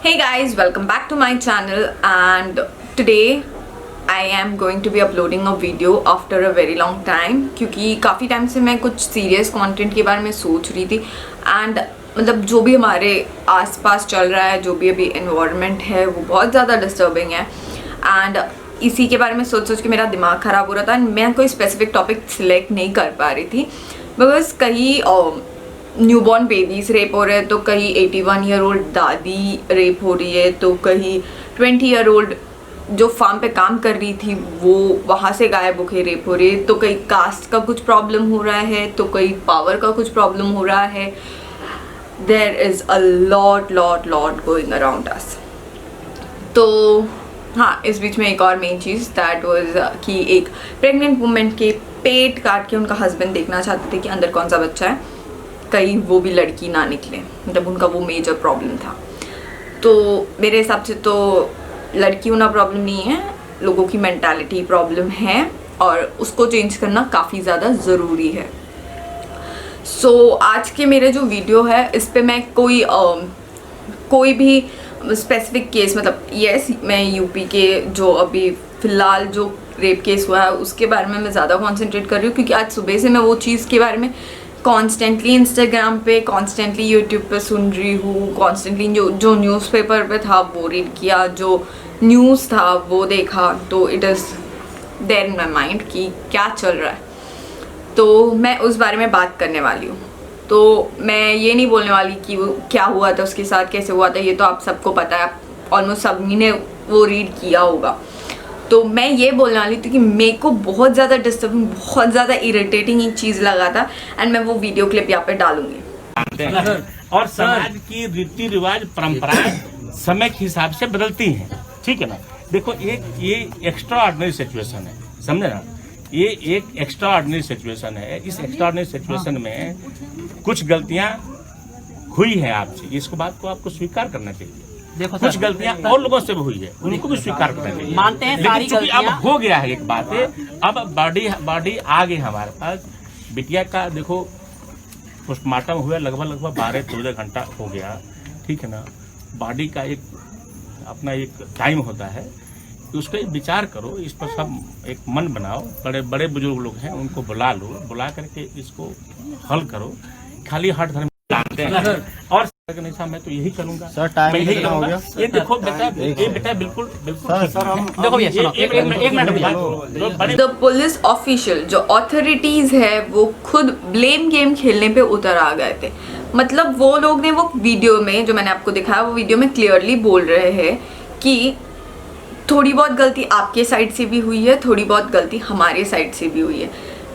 Hey guys, welcome back to my channel and today I am going to be uploading a video after a very long time क्योंकि काफ़ी time से मैं कुछ serious content के बारे में सोच रही थी एंड मतलब जो भी हमारे आसपास चल रहा है, जो भी अभी एनवायरनमेंट है वो बहुत ज़्यादा डिस्टर्बिंग है एंड इसी के बारे में सोच सोच के मेरा दिमाग ख़राब हो रहा था एंड मैं कोई स्पेसिफिक टॉपिक सिलेक्ट नहीं कर पा रही थी बिकॉज कहीं न्यूबॉर्न बेबीज़ रेप हो रहे हैं, तो कहीं 81 ईयर ओल्ड दादी रेप हो रही है, तो कहीं 20 ईयर ओल्ड जो फार्म पे काम कर रही थी वो वहाँ से गायब होकर रेप हो रही है, तो कहीं कास्ट का कुछ प्रॉब्लम हो रहा है, तो कहीं पावर का कुछ प्रॉब्लम हो रहा है. There is a lot going around us. तो हाँ, इस बीच में एक और मेन चीज़ दैट वाज कि एक प्रेग्नेंट वुमेन के पेट काट के उनका हस्बैंड देखना चाहते थे कि अंदर कौन सा बच्चा है, कहीं वो भी लड़की ना निकले. मतलब उनका वो मेजर प्रॉब्लम था. तो मेरे हिसाब से तो लड़की होना प्रॉब्लम नहीं है, लोगों की मेंटालिटी प्रॉब्लम है और उसको चेंज करना काफ़ी ज़्यादा ज़रूरी है. सो आज के मेरे जो वीडियो है इस पे मैं कोई भी स्पेसिफिक केस, मतलब यस मैं यूपी के जो अभी फ़िलहाल जो रेप केस हुआ है उसके बारे में मैं ज़्यादा कॉन्सेंट्रेट कर रही हूँ क्योंकि आज सुबह से मैं वो चीज़ के बारे में कॉन्स्टेंटली इंस्टाग्राम पे, कॉन्स्टेंटली यूट्यूब पे सुन रही हूँ, कॉन्स्टेंटली जो न्यूज़पेपर पे था वो रीड किया, जो न्यूज़ था वो देखा, तो it is there in my mind कि क्या चल रहा है. तो मैं उस बारे में बात करने वाली हूँ. तो मैं ये नहीं बोलने वाली कि वो क्या हुआ था उसके साथ, कैसे हुआ था, ये तो आप सबको पता है, ऑलमोस्ट सभी ने वो रीड किया होगा. तो मैं ये बोलने वाली थी कि मेरे को बहुत ज़्यादा डिस्टर्बिंग, बहुत ज़्यादा इरिटेटिंग एक चीज़ लगा था एंड मैं वो वीडियो क्लिप यहाँ पे डालूंगी. और समाज की रीति रिवाज परंपराएं समय के हिसाब से बदलती हैं, ठीक है ना. देखो ये एक्स्ट्रा ऑर्डिनरी सिचुएशन है, समझे ना. ये एक एक्स्ट्रा ऑर्डिनरी सिचुएशन है. इस एक्स्ट्रा ऑर्डिनरी सिचुएशन में कुछ गलतियां हुई हैं आपसे, इसको बात को आपको स्वीकार करना चाहिए. देखो कुछ गलतियां और लोगों से भी हुई है, उनको भी स्वीकार करना चाहिए. मानते हैं सारी गलतियां. अब हो गया है एक बात है, अब बॉडी आ गई हमारे पास. बिटिया का देखो पोस्टमार्टम हुआ लगभग 12-14 घंटा हो गया, ठीक है ना. बॉडी का एक अपना एक टाइम होता है, उसका विचार करो, इस पर सब एक मन बनाओ. बड़े बुजुर्ग लोग हैं, उनको बुला लो, बुला करके इसको हल करो. खाली हट धर्म जानते हैं और मैं तो यही करूंगा सर. टाइम यही हो गया. ये देखो बेटा, ये बेटा बिल्कुल सर हम देखो एक मिनट. द पुलिस ऑफिशियल जो अथॉरिटीज है वो खुद ब्लेम गेम खेलने पे उतर आ गए थे. मतलब वो लोग ने वो वीडियो में जो मैंने आपको दिखाया, वो वीडियो में क्लियरली बोल रहे हैं कि थोड़ी बहुत गलती आपके साइड से भी हुई है, थोड़ी बहुत गलती हमारे साइड से भी हुई है.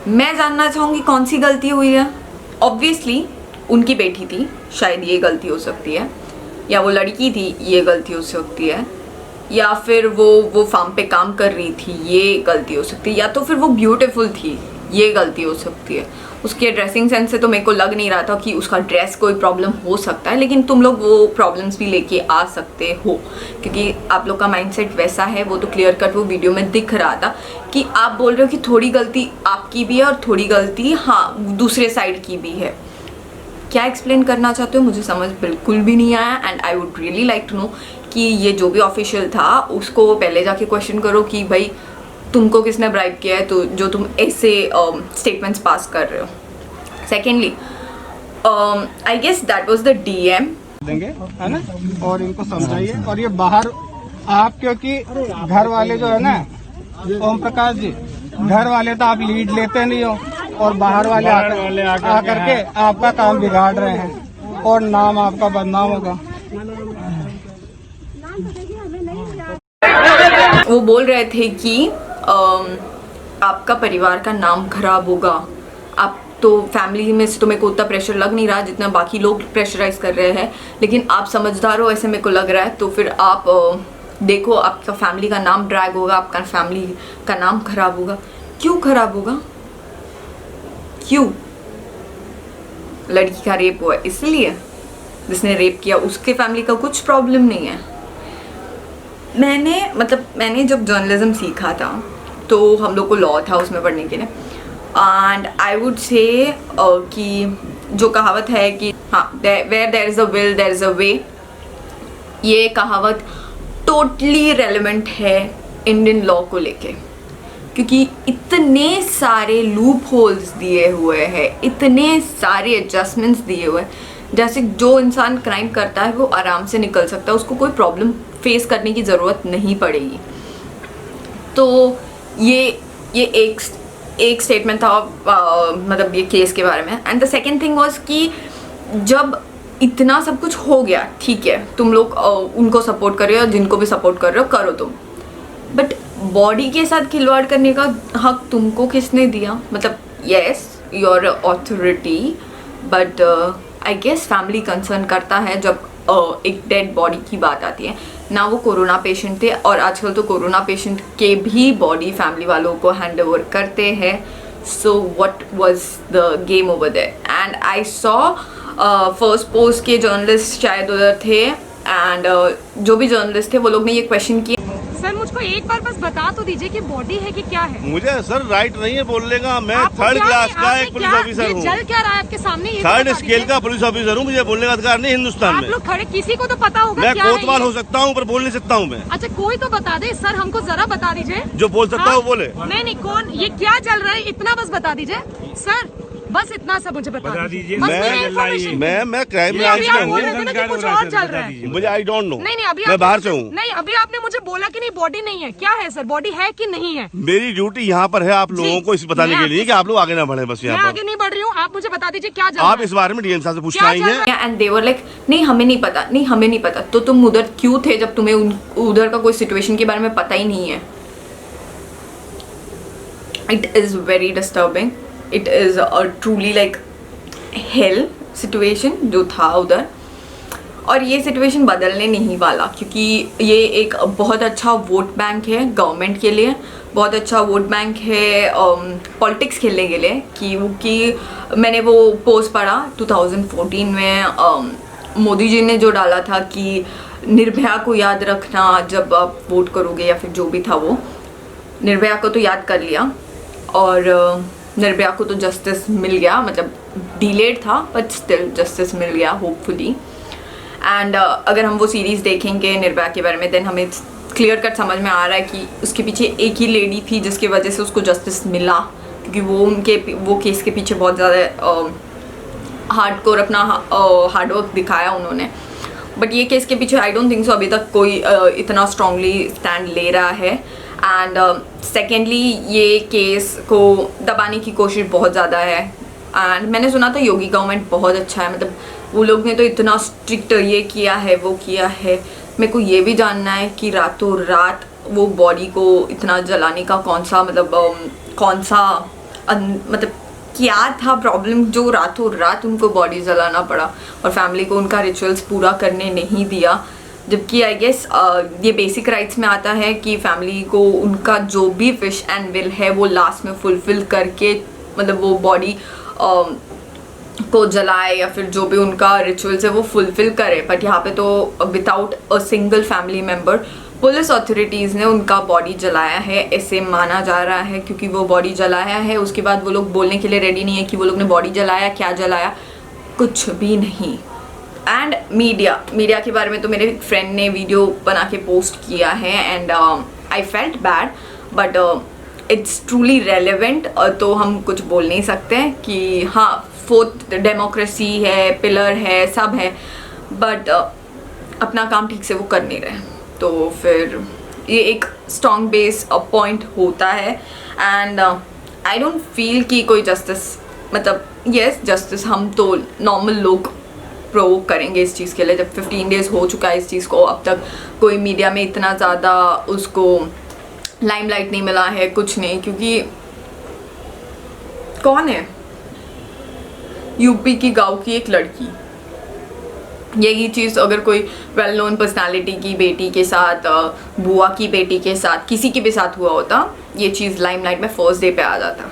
मैं जानना चाहूँगी कौन सी गलती हुई है. ऑब्वियसली उनकी बेटी थी, शायद ये गलती हो सकती है, या वो लड़की थी, ये गलती हो सकती है, या फिर वो फार्म पे काम कर रही थी, ये गलती हो सकती है, या तो फिर वो ब्यूटीफुल थी, ये गलती हो सकती है. उसके ड्रेसिंग सेंस से तो मेरे को लग नहीं रहा था कि उसका ड्रेस कोई प्रॉब्लम हो सकता है, लेकिन तुम लोग वो प्रॉब्लम्स भी लेके आ सकते हो क्योंकि आप लोग का माइंडसेट वैसा है. वो तो क्लियर कट वो वीडियो में दिख रहा था कि आप बोल रहे हो कि थोड़ी गलती आपकी भी है और थोड़ी गलती हाँ दूसरे साइड की भी है. क्या एक्सप्लेन करना चाहते हो मुझे समझ बिल्कुल भी नहीं आया and I would really like to know कि ये जो भी ऑफिशियल था उसको पहले जाके क्वेश्चन करो कि भाई तुमको किसने ब्राइब किया है, तो जो तुम ऐसे स्टेटमेंट्स पास कर रहे हो. Secondly I guess that was the DM देंगे, है ना. और इनको समझाइए. और ये बाहर आप, क्योंकि घर वाले जो है ना ओम प्रकाश जी, घर वाले तो आप लीड लेते नहीं हो और बाहर वाले आकर के आपका काम बिगाड़ रहे हैं और नाम आपका बदनाम होगा. वो बोल रहे थे कि आपका परिवार का नाम खराब होगा. आप तो फैमिली में से तो मेरे को उतना प्रेशर लग नहीं रहा जितना बाकी लोग प्रेशराइज कर रहे हैं, लेकिन आप समझदार हो ऐसे मेरे को लग रहा है. तो फिर आप देखो आपका फैमिली का नाम ड्रैग होगा, आपका फैमिली का नाम खराब होगा. क्यों खराब होगा? क्यों? लड़की का रेप हुआ इसलिए? जिसने रेप किया उसके फैमिली का कुछ प्रॉब्लम नहीं है. मैंने जब जर्नलिज्म सीखा था तो हम लोग को लॉ था उसमें पढ़ने के लिए एंड आई वुड से कि जो कहावत है कि हाँ, where there is a will there is a way. ये कहावत टोटली रेलेवेंट है इंडियन लॉ को लेके, क्योंकि इतने सारे लूप होल्स दिए हुए हैं, इतने सारे एडजस्टमेंट्स दिए हुए हैं, जैसे जो इंसान क्राइम करता है वो आराम से निकल सकता है, उसको कोई प्रॉब्लम फेस करने की ज़रूरत नहीं पड़ेगी। तो ये एक स्टेटमेंट था मतलब ये केस के बारे में। And the second thing was कि जब इतना सब कुछ हो गया, ठीक है, तुम लोग उनको सपोर्ट कर रहे हो, जिनको भी सपोर्ट कर रहे हो करो तुम, बट बॉडी के साथ खिलवाड़ करने का हक तुमको किसने दिया? मतलब yes your authority, but I guess family concern करता है जब एक डेड बॉडी की बात आती है ना। वो कोरोना पेशेंट थे और आजकल तो कोरोना पेशेंट के भी बॉडी फैमिली वालों को हैंड ओवर करते हैं। So what was the game over there? And I saw first post के जर्नलिस्ट शायद उधर थे, एंड जो भी जर्नलिस्ट थे वो लोग ने ये क्वेश्चन किया, सर मुझको एक बार बस बता तो दीजिए कि बॉडी है कि क्या है? मुझे सर राइट नहीं है बोलने का। मैं आपको थर्ड क्या क्लास नहीं- का आपने एक पुलिस क्या- ऑफिसर ये हूँ, जल क्या रहा है आपके सामने? ये थर्ड बता स्केल दीजिए। का पुलिस ऑफिसर हूँ। मुझे बोलने का अधिकार नहीं हिंदुस्तान आप में। लोग खड़े, किसी को तो पता होगा मैं क्या है कोतवाल ये? हो सकता हूँ पर बोल नहीं सकता हूँ मैं। अच्छा कोई तो बता दे सर, हमको जरा बता दीजिए। जो बोल सकता है वो बोले। नहीं कौन, ये क्या जल रहा है इतना बस बता दीजिए सर, बस इतना सा मुझे बता दीजिए। बस मुझे information दीजिए। मैं क्राइम नहीं, ब्रांच अभी में आप बोल रहे हूँ। थे ना कि कुछ और चल रहा है। मुझे आई डोंट नो। नहीं अभी मैं आपने बाहर से मुझे- हूँ। नहीं अभी आपने मुझे बोला कि नहीं बॉडी नहीं है, क्या है सर? बॉडी है कि नहीं है? मेरी ड्यूटी यहाँ पर है आप लोगों को इस बताने मैं के लिए कि आप लोग आगे ना बढ़े। बस मैं यहाँ आगे पर नहीं बढ़ रही हूँ, आप मुझे बता दीजिए क्या जल रहा आप है? इस बारे में डीएम साहब से पूछना क्या आई चल है। रहा एंड दे वर लाइक नहीं हमें नहीं पता, नहीं हमें नहीं पता। तो तुम उधर क्यों थे जब तुम्हें उधर का कोई सिचुएशन के बारे में पता ही नहीं है? It is very disturbing, it is truly like hell situation जो था उधर, और ये सिचुएशन बदलने नहीं वाला, क्योंकि ये एक बहुत अच्छा वोट बैंक है गवर्नमेंट के लिए, बहुत अच्छा वोट बैंक है पॉलिटिक्स खेलने के लिए। कि मैंने वो पोस्ट पढ़ा 2014 में मोदी जी ने जो डाला था कि निर्भया को याद रखना जब आप वोट करोगे, या फिर जो भी था वो, निर्भया को तो याद कर लिया और निर्भया को तो जस्टिस मिल गया, मतलब डिलेड था बट स्टिल जस्टिस मिल गया होपफुली। एंड अगर हम वो सीरीज़ देखेंगे निर्भया के बारे में, देन हमें क्लियर कट समझ में आ रहा है कि उसके पीछे एक ही लेडी थी जिसकी वजह से उसको जस्टिस मिला, क्योंकि वो केस के पीछे बहुत ज़्यादा हार्डकोर अपना हार्डवर्क दिखाया उन्होंने। बट ये केस के पीछे आई डोंट थिंक सो अभी तक कोई इतना स्ट्रांगली स्टैंड ले रहा है। एंड सेकेंडली ये केस को दबाने की कोशिश बहुत ज़्यादा है। एंड मैंने सुना था योगी गवर्नमेंट बहुत अच्छा है, मतलब वो लोग ने तो इतना स्ट्रिक्ट ये किया है वो किया है। मेरे को ये भी जानना है कि रातों रात वो बॉडी को इतना जलाने का कौन सा मतलब क्या था प्रॉब्लम जो रातों रात उनको बॉडी जलाना पड़ा और फैमिली को उनका रिचुअल्स पूरा करने नहीं दिया। जबकि आई गेस ये बेसिक राइट्स में आता है कि फैमिली को उनका जो भी विश एंड विल है वो लास्ट में फुलफिल करके मतलब वो बॉडी को जलाए या फिर जो भी उनका रिचुअल्स है वो फुलफिल करे। बट यहाँ पे तो without a single family member police authorities ने उनका बॉडी जलाया है, ऐसे माना जा रहा है। क्योंकि वो बॉडी जलाया है उसके बाद वो लोग बोलने के लिए रेडी नहीं है कि वो लोग ने बॉडी जलाया, क्या जलाया, कुछ भी नहीं। एंड मीडिया के बारे में तो मेरे फ्रेंड ने वीडियो बना के पोस्ट किया है and I felt bad, but it's truly relevant. तो हम कुछ बोल नहीं सकते कि हाँ फोर्थ डेमोक्रेसी है, पिलर है, सब है, बट अपना काम ठीक से वो कर नहीं रहे। तो फिर ये एक स्ट्रॉन्ग बेस पॉइंट होता है। एंड आई डोंट फील कि कोई जस्टिस, मतलब यस जस्टिस हम तो नॉर्मल लोग प्रोवोक करेंगे इस चीज़ के लिए। जब 15 डेज़ हो चुका है इस चीज़ को, अब तक कोई मीडिया में इतना ज़्यादा उसको लाइमलाइट नहीं मिला है, कुछ नहीं। क्योंकि कौन है, यूपी की गांव की एक लड़की, यही चीज़ अगर कोई वेल नोन पर्सनालिटी की बेटी के साथ, बुआ की बेटी के साथ, किसी के भी साथ हुआ होता, ये चीज़ लाइमलाइट में फर्स्ट डे पे आ जाता।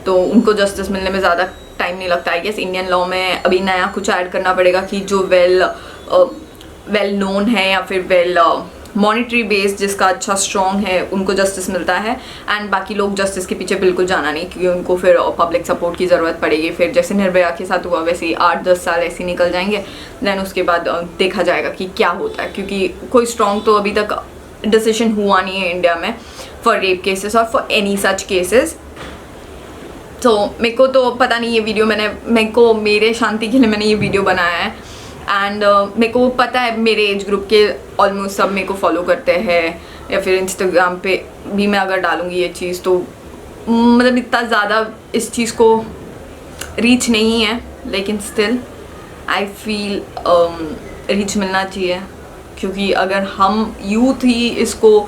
तो उनको जस्टिस मिलने में ज़्यादा टाइम नहीं लगता। आई गेस इंडियन लॉ में अभी नया कुछ ऐड करना पड़ेगा कि जो वेल नोन है या फिर वेल मॉनिटरी बेस जिसका अच्छा स्ट्रॉन्ग है उनको जस्टिस मिलता है, एंड बाकी लोग जस्टिस के पीछे बिल्कुल जाना नहीं, क्योंकि उनको फिर पब्लिक सपोर्ट की ज़रूरत पड़ेगी। फिर जैसे निर्भया के साथ हुआ वैसे ही 8-10 साल ऐसे निकल जाएंगे, देन उसके बाद देखा जाएगा कि क्या होता है, क्योंकि कोई स्ट्रॉन्ग तो अभी तक डिसीजन हुआ नहीं है इंडिया में फॉर रेप केसेस और फॉर एनी सच केसेस। तो मेरे को तो पता नहीं, ये वीडियो मेरे को मेरे शांति के लिए मैंने ये वीडियो बनाया है, एंड मेरे को पता है मेरे एज ग्रुप के ऑलमोस्ट सब मेरे को फॉलो करते हैं, या फिर इंस्टाग्राम पे भी मैं अगर डालूँगी ये चीज़ तो मतलब इतना ज़्यादा इस चीज़ को रीच नहीं है, लेकिन स्टिल आई फील रीच मिलना चाहिए, क्योंकि अगर हम यूथ ही इसको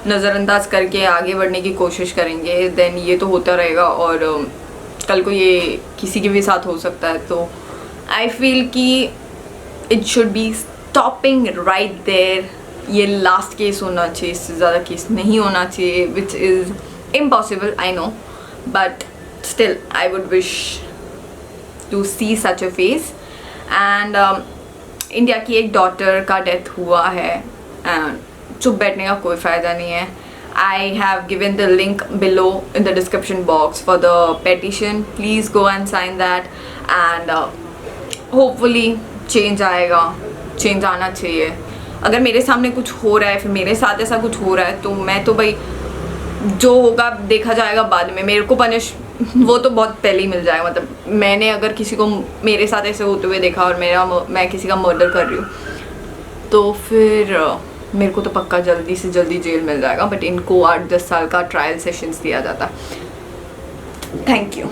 नज़रअंदाज करके आगे बढ़ने की कोशिश करेंगे देन ये तो होता रहेगा, और कल को ये किसी के भी साथ हो सकता है। तो आई फील कि it should be stopping right there, ये लास्ट केस होना चाहिए, इससे ज़्यादा केस नहीं होना चाहिए, which is impossible I know, but still I would wish to see such a face. And India की एक डॉटर का डेथ हुआ है, एंड चुप बैठने का कोई फ़ायदा नहीं है। I have given the link below in the description box for the petition. Please go and sign that, and hopefully change आएगा, change आना चाहिए। अगर मेरे सामने कुछ हो रहा है, फिर मेरे साथ ऐसा कुछ हो रहा है, तो मैं तो भाई जो होगा देखा जाएगा बाद में, मेरे को पनिश वो तो बहुत पहले ही मिल जाएगा। मतलब मैंने अगर किसी को मेरे साथ ऐसे होते हुए देखा और मैं किसी का मर्डर कर रही हूँ तो फिर मेरे को तो पक्का जल्दी से जल्दी जेल मिल जाएगा, बट इनको 8-10 साल का ट्रायल सेशंस दिया जाता। Thank you.